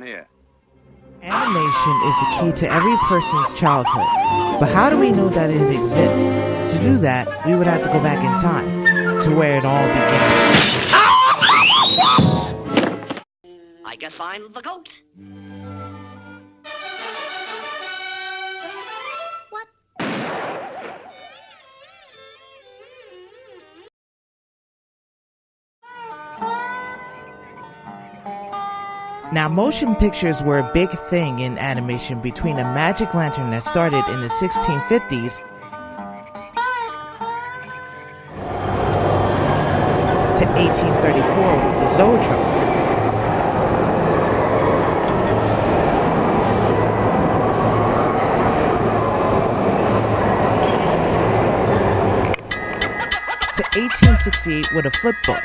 Here. Animation is the key to every person's childhood, but how do we know that it exists? To do that, we would have to go back in time, to where it all began. I guess I'm the goat. What? Now, motion pictures were a big thing in animation between a magic lantern that started in the 1650s to 1834 with the Zoetrope. To 1868 with a flip book.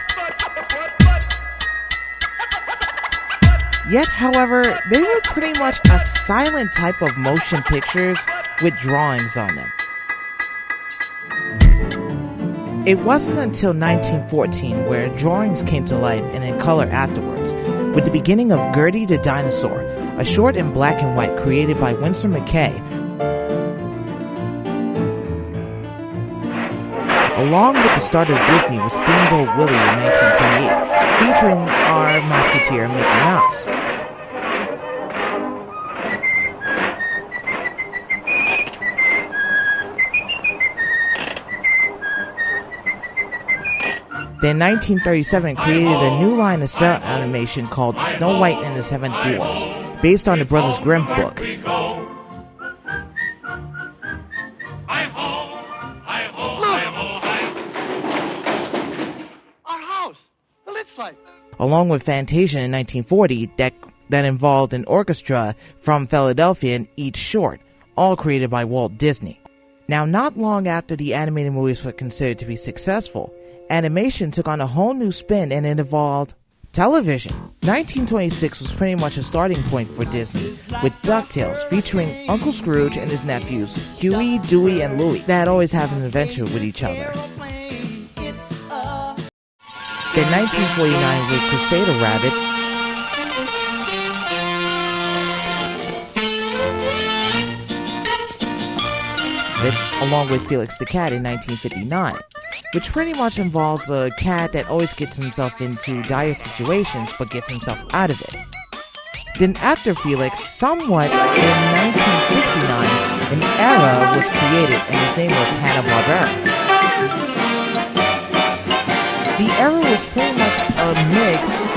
Yet, however, they were pretty much a silent type of motion pictures with drawings on them. It wasn't until 1914 where drawings came to life and in color afterwards, with the beginning of Gertie the Dinosaur, a short in black and white created by Winsor McCay, along with the start of Disney with Steamboat Willie in 1928, featuring our Musketeer Mickey Mouse. Then 1937 created a new line of cell animation called Snow White and the Seven Dwarfs, based on the Brothers Grimm book. Along with Fantasia in 1940 that involved an orchestra from Philadelphia in each short, all created by Walt Disney. Now, not long after the animated movies were considered to be successful, animation took on a whole new spin and it involved television. 1926 was pretty much a starting point for Disney, with DuckTales featuring Uncle Scrooge and his nephews, Huey, Dewey, and Louie, that always have an adventure with each other. In 1949 with Crusader Rabbit, along with Felix the Cat in 1959, which pretty much involves a cat that always gets himself into dire situations but gets himself out of it. Then after Felix, somewhat in 1969, an era was created and his name was Hanna-Barbera. The era was pretty much a mixed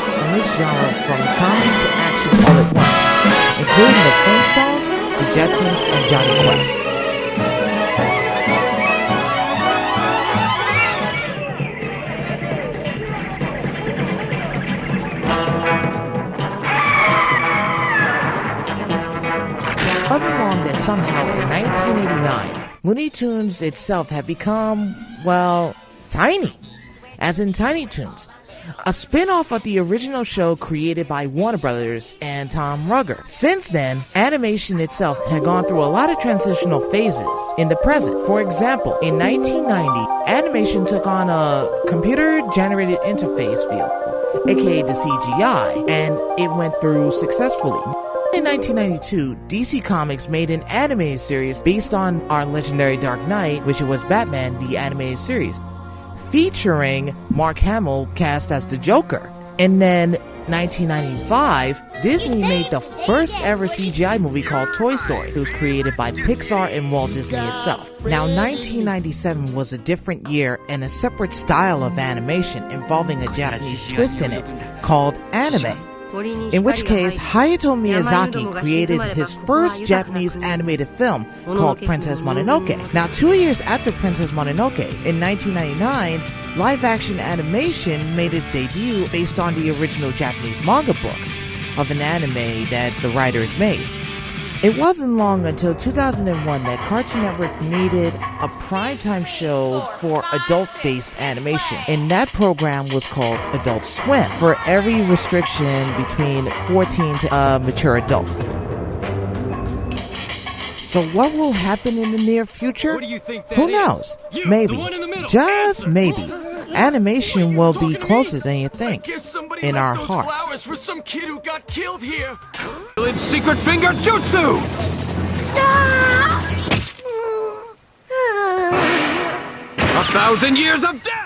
genre from comedy to action all at once, including the Flintstones, the Jetsons, and Johnny Quest. It wasn't long that somehow in 1989, Looney Tunes itself had become, well, tiny. As in Tiny Toons, a spin-off of the original show created by Warner Brothers and Tom Ruegger. Since then, animation itself had gone through a lot of transitional phases in the present. For example, in 1990, animation took on a computer-generated interface field, aka the CGI, and it went through successfully. In 1992, DC Comics made an animated series based on our legendary Dark Knight, which was Batman, the animated series, featuring Mark Hamill cast as the Joker. And then 1995, Disney made the first ever CGI movie called Toy Story. It was created by Pixar and Walt Disney itself. Now, 1997 was a different year and a separate style of animation involving a Japanese twist in it called anime. In which case, Hayao Miyazaki created his first Japanese animated film called Princess Mononoke. Now, 2 years after Princess Mononoke, in 1999, live-action animation made its debut based on the original Japanese manga books of an anime that the writers made. It wasn't long until 2001 that Cartoon Network needed a primetime show for adult-based animation, and that program was called Adult Swim, for every restriction between 14 to a mature adult. So what will happen in the near future? What do you think that Who is? knows? You, Maybe. the one in the middle. Just Answer. maybe. animation will be closer than you think, in our those hearts. flowers for some kid who got killed here. It's secret finger jutsu! 1,000 years of death!